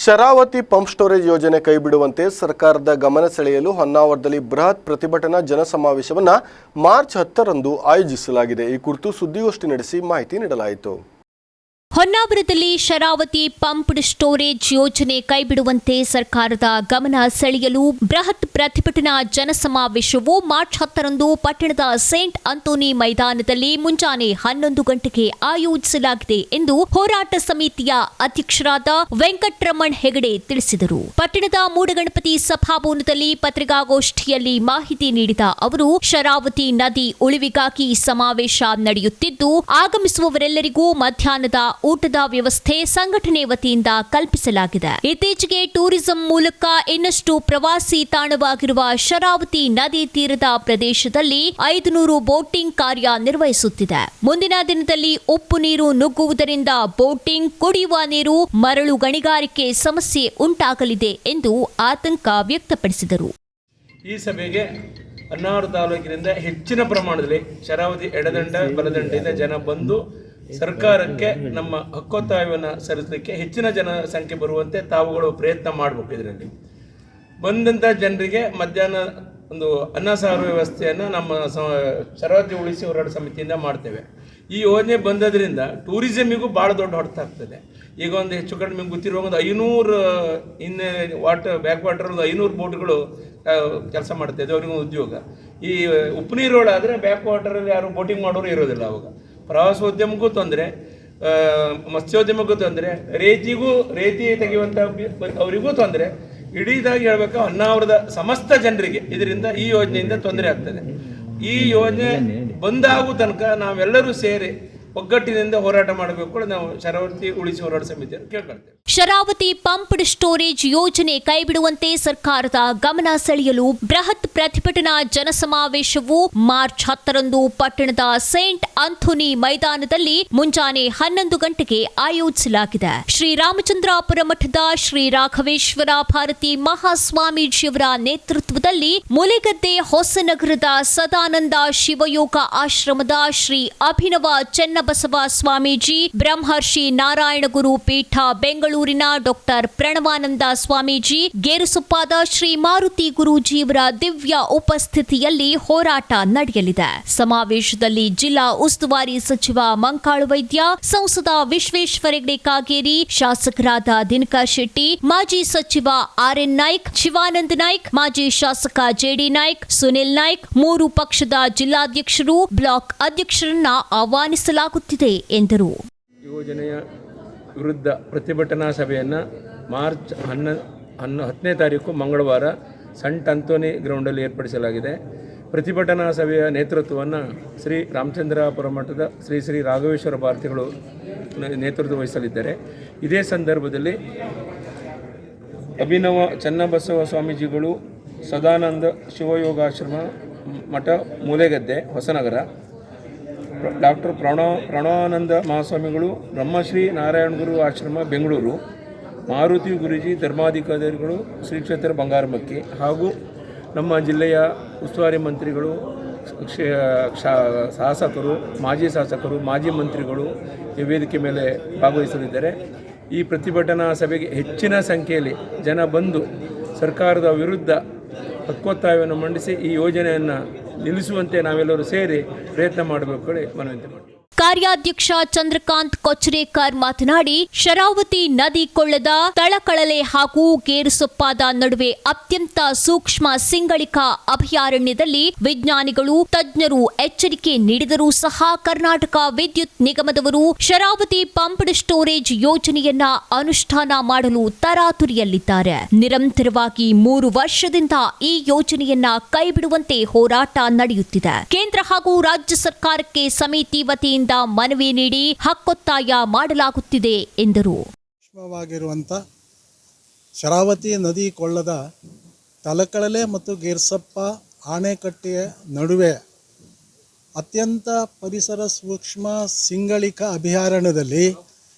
Sharavati pump storage ಯೋಜನೆ ಕೈಬಿಡುವಂತೆ ಸರ್ಕಾರದ ಗಮನ ಸೆಳೆಯಲು ಹೊನ್ನಾವರದಲ್ಲಿ ಬೃಹತ್ ಪ್ರತಿಭಟನಾ ಜನಸಮಾವೇಶವನ್ನು ಮಾರ್ಚ್ 10ರಂದು ಆಯೋಜಿಸಲಾಗಿದೆ. ಈ ಕುರಿತು ಸುದ್ದಿಗೋಷ್ಠಿ ನಡೆಸಿ ಮಾಹಿತಿ ನೀಡಲಾಯಿತು. ಹೊನ್ನಾವರದಲ್ಲಿ ಶರಾವತಿ ಪಂಪ್ಡ್ ಸ್ಟೋರೇಜ್ ಯೋಜನೆ ಕೈಬಿಡುವಂತೆ ಸರ್ಕಾರದ ಗಮನ ಸೆಳೆಯಲು ಬೃಹತ್ ಪ್ರತಿಭಟನಾ ಜನಸಮಾವೇಶವು ಮಾರ್ಚ್ 10ರಂದು ಪಟ್ಟಣದ ಸೇಂಟ್ ಅಂತೋನಿ ಮೈದಾನದಲ್ಲಿ ಮುಂಜಾನೆ 11 ಗಂಟೆಗೆ ಆಯೋಜಿಸಲಾಗಿದೆ ಎಂದು ಹೋರಾಟ ಸಮಿತಿಯ ಅಧ್ಯಕ್ಷರಾದ ವೆಂಕಟರಮಣ್ ಹೆಗಡೆ ತಿಳಿಸಿದರು. ಪಟ್ಟಣದ ಮೂಡಗಣಪತಿ ಸಭಾಭವನದಲ್ಲಿ ಪತ್ರಿಕಾಗೋಷ್ಠಿಯಲ್ಲಿ ಮಾಹಿತಿ ನೀಡಿದ ಅವರು, ಶರಾವತಿ ನದಿ ಉಳಿವಿಗಾಗಿ ಸಮಾವೇಶ ನಡೆಯುತ್ತಿದ್ದು, ಆಗಮಿಸುವವರೆಲ್ಲರಿಗೂ ಮಧ್ಯಾಹ್ನದ ಊಟದ ವ್ಯವಸ್ಥೆ ಸಂಘಟನೆ ವತಿಯಿಂದ ಕಲ್ಪಿಸಲಾಗಿದೆ. ಇತ್ತೀಚೆಗೆ ಟೂರಿಸಂ ಮೂಲಕ ಇನ್ನಷ್ಟು ಪ್ರವಾಸಿ ತಾಣವಾಗಿರುವ ಶರಾವತಿ ನದಿ ತೀರದ ಪ್ರದೇಶದಲ್ಲಿ 500 ಬೋಟಿಂಗ್ ಕಾರ್ಯ ನಿರ್ವಹಿಸುತ್ತಿದೆ. ಮುಂದಿನ ದಿನದಲ್ಲಿ ಉಪ್ಪು ನೀರು ನುಗ್ಗುವುದರಿಂದ ಬೋಟಿಂಗ್, ಕುಡಿಯುವ ನೀರು, ಮರಳು ಗಣಿಗಾರಿಕೆ ಸಮಸ್ಯೆ ಉಂಟಾಗಲಿದೆ ಎಂದು ಆತಂಕ ವ್ಯಕ್ತಪಡಿಸಿದರು. ಈ ಸಭೆಗೆ ಹೊನ್ನಾವರ ತಾಲೂಕಿನಿಂದ ಹೆಚ್ಚಿನ ಪ್ರಮಾಣದಲ್ಲಿ ಶರಾವತಿ ಎಡದಂಡ ಬಲದಂಡೆಯಿಂದ ಜನ ಬಂದು ಸರ್ಕಾರಕ್ಕೆ ನಮ್ಮ ಹಕ್ಕೊತ್ತಾಯವನ್ನು ಸಲ್ಲಿಸಲಿಕ್ಕೆ ಹೆಚ್ಚಿನ ಜನಸಂಖ್ಯೆ ಬರುವಂತೆ ತಾವುಗಳು ಪ್ರಯತ್ನ ಮಾಡಬೇಕು. ಇದರಲ್ಲಿ ಬಂದಂಥ ಜನರಿಗೆ ಮಧ್ಯಾಹ್ನ ಒಂದು ಅನ್ನ ಸಾರು ವ್ಯವಸ್ಥೆಯನ್ನು ನಮ್ಮ ಶರಾವತಿ ಉಳಿಸಿ ಹೋರಾಟ ಸಮಿತಿಯಿಂದ ಮಾಡ್ತೇವೆ. ಈ ಯೋಜನೆ ಬಂದದ್ರಿಂದ ಟೂರಿಸಮಿಗೂ ಭಾಳ ದೊಡ್ಡ ಹೊಡೆತಾಗ್ತದೆ. ಈಗ ಒಂದು ಹೆಚ್ಚು ಕಡಿಮೆ ಗೊತ್ತಿರುವ ಒಂದು 500 ಬ್ಯಾಕ್ ವಾಟರ್ ಒಂದು 500 ಬೋಟ್ಗಳು ಕೆಲಸ ಮಾಡ್ತಾಯಿದ್ದೆ, ಅವ್ರಿಗೂ ಉದ್ಯೋಗ. ಈ ಉಪ್ಪು ನೀರೊಳಾದರೆ ಬ್ಯಾಕ್ ವಾಟರಲ್ಲಿ ಯಾರು ಬೋಟಿಂಗ್ ಮಾಡೋರು ಇರೋದಿಲ್ಲ. ಅವಾಗ ಪ್ರವಾಸೋದ್ಯಮಕ್ಕೂ ತೊಂದರೆ, ಮತ್ಸ್ಯೋದ್ಯಮಕ್ಕೂ ತೊಂದರೆ, ರೇತಿ ತೆಗೆಯುವಂಥ ಅವರಿಗೂ ತೊಂದರೆ. ಇಡೀದಾಗಿ ಹೇಳಬೇಕು, ಹೊನ್ನಾವರದ ಸಮಸ್ತ ಜನರಿಗೆ ಇದರಿಂದ ಈ ಯೋಜನೆಯಿಂದ ತೊಂದರೆ ಆಗ್ತದೆ. ಈ ಯೋಜನೆ ಬಂದಾಗುವ ತನಕ ನಾವೆಲ್ಲರೂ ಸೇರಿ ಒಗ್ಗಟ್ಟಿನಿಂದ ಹೋರಾಟ ಮಾಡಬೇಕು. ನಾವು ಶರಾವತಿ ಉಳಿಸಿ ಹೋರಾಟ ಸಮಿತಿಯನ್ನು ಕೇಳ್ಕೊಳ್ತೇವೆ. ಶರಾವತಿ ಪಂಪ್ಡ್ ಸ್ಟೋರೇಜ್ ಯೋಜನೆ ಕೈಬಿಡುವಂತೆ ಸರ್ಕಾರದ ಗಮನ ಸೆಳೆಯಲು ಬೃಹತ್ ಪ್ರತಿಭಟನಾ ಜನಸಮಾವೇಶವು ಮಾರ್ಚ್ 10ರಂದು ಪಟ್ಟಣದ ಸೇಂಟ್ ಅಂಥೋನಿ ಮೈದಾನದಲ್ಲಿ ಮುಂಜಾನೆ 11 ಗಂಟೆಗೆ ಆಯೋಜಿಸಲಾಗಿದೆ. ಶ್ರೀರಾಮಚಂದ್ರಾಪುರ ಮಠದ ಶ್ರೀ ರಾಘವೇಶ್ವರ ಭಾರತಿ ಮಹಾಸ್ವಾಮೀಜಿಯವರ ನೇತೃತ್ವದಲ್ಲಿ ಮುಲೆಗದ್ದೆ ಹೊಸನಗರದ ಸದಾನಂದ ಶಿವಯೋಗ ಆಶ್ರಮದ ಶ್ರೀ ಅಭಿನವ ಚೆನ್ನಬಸವ ಸ್ವಾಮೀಜಿ, ಬ್ರಹ್ಮರ್ಷಿ ನಾರಾಯಣಗುರು ಪೀಠ ಬೆಂಗಳೂರಿನ ಡಾಕ್ಟರ್ ಪ್ರಣವಾನಂದ ಸ್ವಾಮೀಜಿ, ಗೇರುಸೊಪ್ಪಾದ ಶ್ರೀ ಮಾರುತಿ ಗುರೂಜಿಯವರ ದಿವ್ಯ ಉಪಸ್ಥಿತಿಯಲ್ಲಿ ಹೋರಾಟ ನಡೆಯಲಿದೆ. ಸಮಾವೇಶದಲ್ಲಿ ಜಿಲ್ಲಾ ಉಸ್ತುವಾರಿ ಸಚಿವ ಮಂಕಾಳು ವೈದ್ಯ, ಸಂಸದ ವಿಶ್ವೇಶ್ವರ ಹೆಗಡೆ ಕಾಗೇರಿ, ಶಾಸಕರಾದ ದಿನಕರ್ ಶೆಟ್ಟಿ, ಮಾಜಿ ಸಚಿವ ಆರ್ಎನ್ ನಾಯ್ಕ್, ಶಿವಾನಂದ ನಾಯ್ಕ್, ಮಾಜಿ ಶಾಸಕ ಜೆಡಿ ನಾಯ್ಕ್, ಸುನಿಲ್ ನಾಯ್ಕ್, 3 ಪಕ್ಷದ ಜಿಲ್ಲಾಧ್ಯಕ್ಷರು, ಬ್ಲಾಕ್ ಅಧ್ಯಕ್ಷರನ್ನ ಆಹ್ವಾನಿಸಲಾಗುತ್ತಿದೆ ಎಂದರು. ಯೋಜನೆಯ ವಿರುದ್ಧ ಪ್ರತಿಭಟನಾ ಸಭೆಯನ್ನು ಮಾರ್ಚ್ 10ನೇ ತಾರೀಕು ಮಂಗಳವಾರ ಸಂಟ್ ಅಂತೋನಿ ಗ್ರೌಂಡಲ್ಲಿ ಏರ್ಪಡಿಸಲಾಗಿದೆ. ಪ್ರತಿಭಟನಾ ಸಭೆಯ ನೇತೃತ್ವವನ್ನು ಶ್ರೀ ರಾಮಚಂದ್ರಾಪುರ ಮಠದ ಶ್ರೀ ಶ್ರೀ ರಾಘವೇಶ್ವರ ಭಾರತಿಗಳು ನೇತೃತ್ವ ವಹಿಸಲಿದ್ದಾರೆ. ಇದೇ ಸಂದರ್ಭದಲ್ಲಿ ಅಭಿನವ ಚೆನ್ನಬಸವ ಸ್ವಾಮೀಜಿಗಳು, ಸದಾನಂದ ಶಿವಯೋಗಾಶ್ರಮ ಮಠ ಮೂಲೆಗದ್ದೆ ಹೊಸನಗರ, ಡಾಕ್ಟರ್ ಪ್ರಣವಾನಂದ ಮಹಾಸ್ವಾಮಿಗಳು, ಬ್ರಹ್ಮಶ್ರೀ ನಾರಾಯಣಗುರು ಆಶ್ರಮ ಬೆಂಗಳೂರು, ಮಾರುತಿ ಗುರೂಜಿ ಧರ್ಮಾಧಿಕಾರಿಗಳು ಶ್ರೀ ಕ್ಷೇತ್ರ ಬಂಗಾರಮಕ್ಕಿ ಹಾಗೂ ನಮ್ಮ ಜಿಲ್ಲೆಯ ಉಸ್ತುವಾರಿ ಮಂತ್ರಿಗಳು, ಶಾಸಕರು, ಮಾಜಿ ಶಾಸಕರು, ಮಾಜಿ ಮಂತ್ರಿಗಳು ಈ ವೇದಿಕೆ ಮೇಲೆ ಭಾಗವಹಿಸಲಿದ್ದಾರೆ. ಈ ಪ್ರತಿಭಟನಾ ಸಭೆಗೆ ಹೆಚ್ಚಿನ ಸಂಖ್ಯೆಯಲ್ಲಿ ಜನ ಬಂದು ಸರ್ಕಾರದ ವಿರುದ್ಧ ಹಕ್ಕೊತ್ತಾಯವನ್ನು ಮಂಡಿಸಿ ಈ ಯೋಜನೆಯನ್ನು ನಿಲ್ಲಿಸುವಂತೆ ನಾವೆಲ್ಲರೂ ಸೇರಿ ಪ್ರಯತ್ನ ಮಾಡಬೇಕು ಮನವಿ ಮಾಡಿ. ಕಾರ್ಯಾಧ್ಯಕ್ಷ ಚಂದ್ರಕಾಂತ್ ಕೊಚ್ರೇಕರ್ ಮಾತನಾಡಿ, ಶರಾವತಿ ನದಿ ಕೊಳ್ಳದ ತಳಕಳಲೆ ಹಾಗೂ ಗೇರುಸೊಪ್ಪಾದ ನಡುವೆ ಅತ್ಯಂತ ಸೂಕ್ಷ್ಮ ಸಿಂಗಳಿಕ ಅಭಯಾರಣ್ಯದಲ್ಲಿ ವಿಜ್ಞಾನಿಗಳು, ತಜ್ಞರು ಎಚ್ಚರಿಕೆ ನೀಡಿದರೂ ಸಹ ಕರ್ನಾಟಕ ವಿದ್ಯುತ್ ನಿಗಮದವರು ಶರಾವತಿ ಪಂಪ್ಡ್ ಸ್ಟೋರೇಜ್ ಯೋಜನೆಯನ್ನ ಅನುಷ್ಠಾನ ಮಾಡಲು ತರಾತುರಿಯಲ್ಲಿದ್ದಾರೆ. ನಿರಂತರವಾಗಿ 3 ವರ್ಷದಿಂದ ಈ ಯೋಜನೆಯನ್ನ ಕೈಬಿಡುವಂತೆ ಹೋರಾಟ ನಡೆಯುತ್ತಿದೆ. ಕೇಂದ್ರ ಹಾಗೂ ರಾಜ್ಯ ಸರ್ಕಾರಕ್ಕೆ ಸಮಿತಿ ವತಿಯಿಂದ ಮನವಿ ನೀಡಿ ಹಕ್ಕೊತ್ತಾಯ ಮಾಡಲಾಗುತ್ತಿದೆ ಎಂದರು. ಸೂಕ್ಷ್ಮವಾಗಿರುವಂಥ ಶರಾವತಿ ನದಿ ಕೊಳ್ಳದ ತಲಕಳಲೆ ಮತ್ತು ಗೇರ್ಸಪ್ಪ ಆಣೆಕಟ್ಟೆಯ ನಡುವೆ ಅತ್ಯಂತ ಪರಿಸರ ಸೂಕ್ಷ್ಮ ಸಿಂಗಳಿಕ ಅಭಯಾರಣ್ಯದಲ್ಲಿ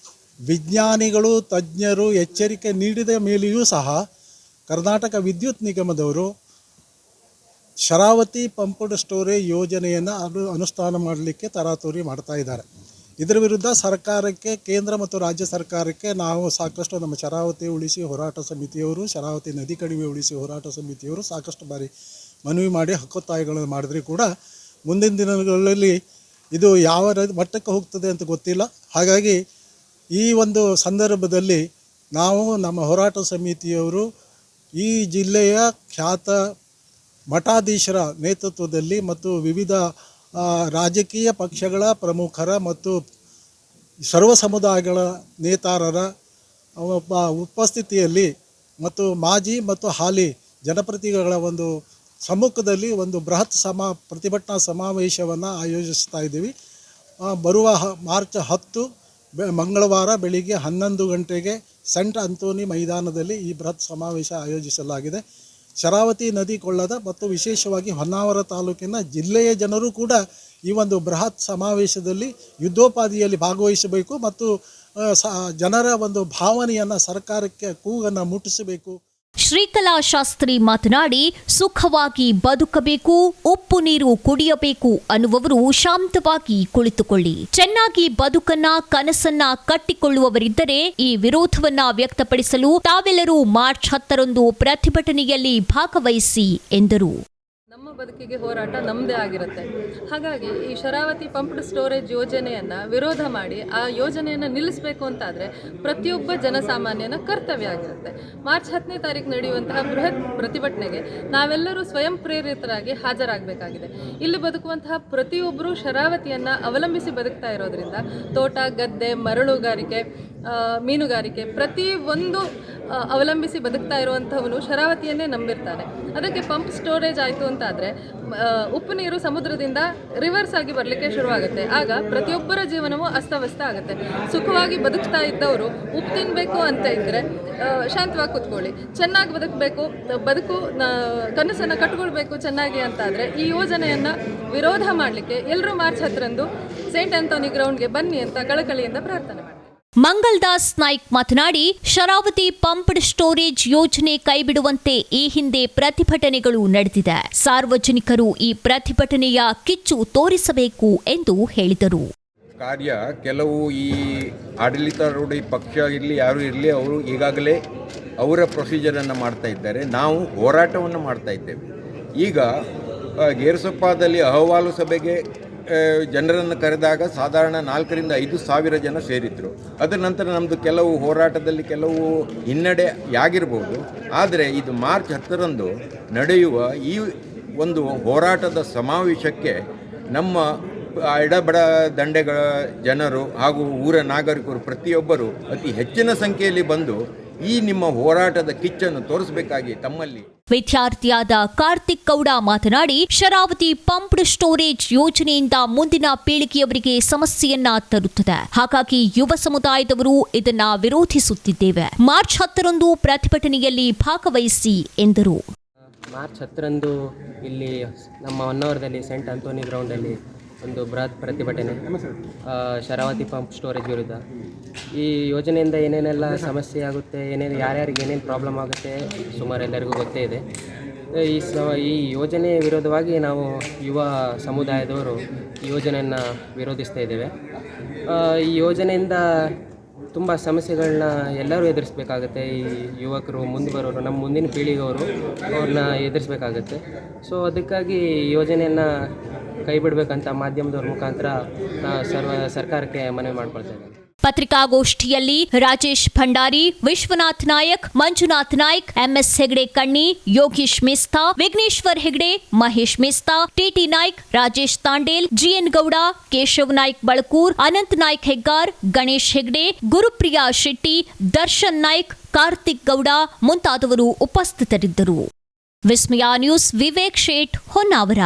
ವಿಜ್ಞಾನಿಗಳು, ತಜ್ಞರು ಎಚ್ಚರಿಕೆ ನೀಡಿದ ಮೇಲೆಯೂ ಸಹ ಕರ್ನಾಟಕ ವಿದ್ಯುತ್ ನಿಗಮದವರು ಶರಾವತಿ ಪಂಪ್ಡ್ ಸ್ಟೋರೇಜ್ ಯೋಜನೆಯನ್ನು ಅನುಷ್ಠಾನ ಮಾಡಲಿಕ್ಕೆ ತರಾತುರಿ ಮಾಡ್ತಾ ಇದ್ದಾರೆ. ಇದರ ವಿರುದ್ಧ ಸರ್ಕಾರಕ್ಕೆ, ಕೇಂದ್ರ ಮತ್ತು ರಾಜ್ಯ ಸರ್ಕಾರಕ್ಕೆ ನಾವು ಸಾಕಷ್ಟು ನಮ್ಮ ಶರಾವತಿ ಉಳಿಸಿ ಹೋರಾಟ ಸಮಿತಿಯವರು, ಶರಾವತಿ ನದಿ ಕಣಿವೆ ಉಳಿಸಿ ಹೋರಾಟ ಸಮಿತಿಯವರು ಸಾಕಷ್ಟು ಬಾರಿ ಮನವಿ ಮಾಡಿ ಹಕ್ಕೊತ್ತಾಯಗಳನ್ನು ಮಾಡಿದ್ರೂ ಕೂಡ ಮುಂದಿನ ದಿನಗಳಲ್ಲಿ ಇದು ಯಾವ ಮಟ್ಟಕ್ಕೆ ಹೋಗ್ತದೆ ಅಂತ ಗೊತ್ತಿಲ್ಲ. ಹಾಗಾಗಿ ಈ ಒಂದು ಸಂದರ್ಭದಲ್ಲಿ ನಾವು ನಮ್ಮ ಹೋರಾಟ ಸಮಿತಿಯವರು ಈ ಜಿಲ್ಲೆಯ ಖ್ಯಾತ ಮಠಾಧೀಶರ ನೇತೃತ್ವದಲ್ಲಿ ಮತ್ತು ವಿವಿಧ ರಾಜಕೀಯ ಪಕ್ಷಗಳ ಪ್ರಮುಖರ ಮತ್ತು ಸರ್ವ ಸಮುದಾಯಗಳ ನೇತಾರರ ಉಪಸ್ಥಿತಿಯಲ್ಲಿ ಮತ್ತು ಮಾಜಿ ಮತ್ತು ಹಾಲಿ ಜನಪ್ರತಿನಿಧಿಗಳ ಒಂದು ಸಮ್ಮುಖದಲ್ಲಿ ಒಂದು ಬೃಹತ್ ಪ್ರತಿಭಟನಾ ಸಮಾವೇಶವನ್ನು ಆಯೋಜಿಸ್ತಾ ಇದ್ದೀವಿ. ಬರುವ ಮಾರ್ಚ್ 10 ಮಂಗಳವಾರ ಬೆಳಿಗ್ಗೆ 11 ಗಂಟೆಗೆ ಸೆಂಟ್ ಅಂತೋನಿ ಮೈದಾನದಲ್ಲಿ ಈ ಬೃಹತ್ ಸಮಾವೇಶ ಆಯೋಜಿಸಲಾಗಿದೆ. ಶರಾವತಿ ನದಿ ಕೊಳ್ಳದ ಮತ್ತು ವಿಶೇಷವಾಗಿ ಹೊನ್ನಾವರ ತಾಲೂಕಿನ ಜಿಲ್ಲೆಯ ಜನರು ಕೂಡ ಈ ಒಂದು ಬೃಹತ್ ಸಮಾವೇಶದಲ್ಲಿ ಯುದ್ಧೋಪಾದಿಯಲ್ಲಿ ಭಾಗವಹಿಸಬೇಕು ಮತ್ತು ಜನರ ಒಂದು ಭಾವನೆಯನ್ನು ಸರ್ಕಾರಕ್ಕೆ ಕೂಗನ್ನು ಮುಟ್ಟಿಸಬೇಕು. ಶ್ರೀಕಲಾ ಶಾಸ್ತ್ರಿ ಮಾತನಾಡಿ, ಸುಖವಾಗಿ ಬದುಕಬೇಕು, ಉಪ್ಪು ನೀರು ಕುಡಿಯಬೇಕು ಅನ್ನುವವರು ಶಾಂತವಾಗಿ ಕುಳಿತುಕೊಳ್ಳಿ. ಚೆನ್ನಾಗಿ ಬದುಕನ್ನ ಕನಸನ್ನ ಕಟ್ಟಿಕೊಳ್ಳುವವರಿದ್ದರೆ ಈ ವಿರೋಧವನ್ನ ವ್ಯಕ್ತಪಡಿಸಲು ತಾವೆಲ್ಲರೂ ಮಾರ್ಚ್ 10ರಂದು ಪ್ರತಿಭಟನೆಯಲ್ಲಿ ಭಾಗವಹಿಸಿ ಎಂದರು. ನಮ್ಮ ಬದುಕಿಗೆ ಹೋರಾಟ ನಮ್ಮದೇ ಆಗಿರುತ್ತೆ. ಹಾಗಾಗಿ ಈ ಶರಾವತಿ ಪಂಪ್ಡ್ ಸ್ಟೋರೇಜ್ ಯೋಜನೆಯನ್ನು ವಿರೋಧ ಮಾಡಿ ಆ ಯೋಜನೆಯನ್ನು ನಿಲ್ಲಿಸಬೇಕು ಅಂತಾದರೆ ಪ್ರತಿಯೊಬ್ಬ ಜನಸಾಮಾನ್ಯನ ಕರ್ತವ್ಯ ಆಗಿರುತ್ತೆ. ಮಾರ್ಚ್ 10ನೇ ತಾರೀಕು ನಡೆಯುವಂತಹ ಬೃಹತ್ ಪ್ರತಿಭಟನೆಗೆ ನಾವೆಲ್ಲರೂ ಸ್ವಯಂ ಪ್ರೇರಿತರಾಗಿ ಹಾಜರಾಗಬೇಕಾಗಿದೆ. ಇಲ್ಲಿ ಬದುಕುವಂತಹ ಪ್ರತಿಯೊಬ್ಬರೂ ಶರಾವತಿಯನ್ನು ಅವಲಂಬಿಸಿ ಬದುಕ್ತಾ ಇರೋದ್ರಿಂದ ತೋಟ, ಗದ್ದೆ, ಮರಳುಗಾರಿಕೆ, ಮೀನುಗಾರಿಕೆ ಪ್ರತಿ ಒಂದು ಅವಲಂಬಿಸಿ ಬದುಕ್ತಾ ಇರುವಂಥವನು ಶರಾವತಿಯನ್ನೇ ನಂಬಿರ್ತಾನೆ. ಅದಕ್ಕೆ ಪಂಪ್ ಸ್ಟೋರೇಜ್ ಆಯಿತು ಅಂತಾದರೆ ಉಪ್ಪು ನೀರು ಸಮುದ್ರದಿಂದ ರಿವರ್ಸ್ ಆಗಿ ಬರಲಿಕ್ಕೆ ಶುರುವಾಗುತ್ತೆ. ಆಗ ಪ್ರತಿಯೊಬ್ಬರ ಜೀವನವೂ ಅಸ್ತವ್ಯಸ್ತ ಆಗುತ್ತೆ. ಸುಖವಾಗಿ ಬದುಕ್ತಾ ಇದ್ದವರು ಉಪ್ಪು ತಿನ್ನಬೇಕು ಅಂತ ಇದ್ದರೆ ಶಾಂತವಾಗಿ ಕೂತ್ಕೊಳ್ಳಿ. ಚೆನ್ನಾಗಿ ಬದುಕಬೇಕು, ಕನಸನ್ನು ಕಟ್ಕೊಳ್ಬೇಕು ಚೆನ್ನಾಗಿ ಅಂತಾದರೆ ಈ ಯೋಜನೆಯನ್ನು ವಿರೋಧ ಮಾಡಲಿಕ್ಕೆ ಎಲ್ಲರೂ ಮಾರ್ಚ್ 10ರಂದು ಸೇಂಟ್ ಆಂಥೋನಿ ಗ್ರೌಂಡ್ಗೆ ಬನ್ನಿ ಅಂತ ಕಳಕಳಿಯಿಂದ ಪ್ರಾರ್ಥನೆ ಮಾಡಿ. ಮಂಗಲ್ದಾಸ್ ನಾಯ್ಕ್ ಮಾತನಾಡಿ, ಶರಾವತಿ ಪಂಪ್ಡ್ ಸ್ಟೋರೇಜ್ ಯೋಜನೆ ಕೈಬಿಡುವಂತೆ ಈ ಹಿಂದೆ ಪ್ರತಿಭಟನೆಗಳು ನಡೆದಿದೆ. ಸಾರ್ವಜನಿಕರು ಈ ಪ್ರತಿಭಟನೆಯ ಕಿಚ್ಚು ತೋರಿಸಬೇಕು ಎಂದು ಹೇಳಿದರು. ಕಾರ್ಯ ಕೆಲವು ಈ ಆಡಳಿತಾರೂಢ ಪಕ್ಷ ಇರಲಿ ಯಾರು ಇರಲಿ, ಅವರು ಈಗಾಗಲೇ ಅವರ ಪ್ರೊಸೀಜರನ್ನು ಮಾಡ್ತಾ ಇದ್ದಾರೆ. ನಾವು ಹೋರಾಟವನ್ನು ಮಾಡ್ತಾ ಇದ್ದೇವೆ. ಈಗ ಗೇರುಸೊಪ್ಪದಲ್ಲಿ ಅಹವಾಲು ಸಭೆಗೆ ಜನರನ್ನು ಕರೆದಾಗ ಸಾಧಾರಣ 4,000 to 5,000 ಜನ ಸೇರಿದ್ರು. ಅದರ ನಂತರ ನಮ್ಮದು ಕೆಲವು ಹೋರಾಟದಲ್ಲಿ ಕೆಲವು ಹಿನ್ನಡೆಯಾಗಿರ್ಬೋದು. ಆದರೆ ಇದು ಮಾರ್ಚ್ 10ರಂದು ನಡೆಯುವ ಈ ಒಂದು ಹೋರಾಟದ ಸಮಾವೇಶಕ್ಕೆ ನಮ್ಮ ಎಡಬಡ ದಂಡೆಗಳ ಜನರು ಹಾಗೂ ಊರ ನಾಗರಿಕರು ಪ್ರತಿಯೊಬ್ಬರು ಅತಿ ಹೆಚ್ಚಿನ ಸಂಖ್ಯೆಯಲ್ಲಿ ಬಂದು ಈ ನಿಮ್ಮ ಹೋರಾಟದ ಕಿಚ್ಚನ್ನು ತೋರಿಸಬೇಕಾಗಿ ತಮ್ಮಲ್ಲಿ ವಿದ್ಯಾರ್ಥಿಯಾದ ಕಾರ್ತಿಕ್ ಗೌಡ ಮಾತನಾಡಿ, ಶರಾವತಿ ಪಂಪ್ಡ್ ಸ್ಟೋರೇಜ್ ಯೋಜನೆಯಿಂದ ಮುಂದಿನ ಪೀಳಿಗೆಯವರಿಗೆ ಸಮಸ್ಯೆಯನ್ನ ತರುತ್ತದೆ. ಹಾಗಾಗಿ ಯುವ ಸಮುದಾಯದವರು ಇದನ್ನ ವಿರೋಧಿಸುತ್ತಿದ್ದೇವೆ. ಮಾರ್ಚ್ 10ರಂದು ಪ್ರತಿಭಟನೆಯಲ್ಲಿ ಭಾಗವಹಿಸಿ ಎಂದರು. ಮಾರ್ಚ್ 10ರಂದು ಇಲ್ಲಿ ನಮ್ಮ ಹೊನ್ನಾವರದಲ್ಲಿ ಸೇಂಟ್ ಆಂಥೋನಿ ಗ್ರೌಂಡಲ್ಲಿ ಒಂದು ಬೃಹತ್ ಪ್ರತಿಭಟನೆ ಶರಾವತಿ ಪಂಪ್ ಸ್ಟೋರೇಜ್ ವಿರುದ್ಧ. ಈ ಯೋಜನೆಯಿಂದ ಏನೇನೆಲ್ಲ ಸಮಸ್ಯೆ ಆಗುತ್ತೆ, ಯಾರ್ಯಾರಿಗೆ ಏನೇನು ಪ್ರಾಬ್ಲಮ್ ಆಗುತ್ತೆ ಸುಮಾರು ಎಲ್ಲರಿಗೂ ಗೊತ್ತೇ ಇದೆ. ಈ ಯೋಜನೆ ವಿರೋಧವಾಗಿ ನಾವು ಯುವ ಸಮುದಾಯದವರು ಈ ಯೋಜನೆಯನ್ನು ವಿರೋಧಿಸ್ತಾ ಇದ್ದೇವೆ. ಈ ಯೋಜನೆಯಿಂದ ತುಂಬ ಸಮಸ್ಯೆಗಳನ್ನ ಎಲ್ಲರೂ ಎದುರಿಸಬೇಕಾಗತ್ತೆ. ಈ ಯುವಕರು, ಮುಂದೆ ಬರೋರು, ನಮ್ಮ ಮುಂದಿನ ಪೀಳಿಗೆಯವರು ಅವ್ರನ್ನ ಎದುರಿಸಬೇಕಾಗತ್ತೆ. ಸೊ ಅದಕ್ಕಾಗಿ ಈ ಯೋಜನೆಯನ್ನು ಕೈ ಬಿಡಬೇಕಂತ ಮಾಧ್ಯಮದವ್ರ ಮುಖಾಂತರ ಸರ್ಕಾರಕ್ಕೆ ಮನವಿ ಮಾಡ್ಕೊಳ್ತಾ ಇದ್ದೇನೆ. ಪತ್ರಿಕಾಗೋಷ್ಠಿಯಲ್ಲಿ Rajesh Bhandari, Vishwanath Nayak, Manjunath Naik, MS Hegde Kanni, Yogish Mista, Vighneshwar Hegde, Mahesh Mista, TT Naik, Rajesh Tandel, GN Gowda, Keshav Naik Balkur, Anant Naik Heggar, Ganesh Hegde, Gurupriya Shetty, Darshan Naik, Karthik Gowda ಮುಂತಾದವರು ಉಪಸ್ಥಿತರಿದ್ದರು. ವಿಸ್ಮಯ ನ್ಯೂಸ್, ವಿವೇಕ್ ಶೇಟ್, ಹೊನ್ನಾವರ.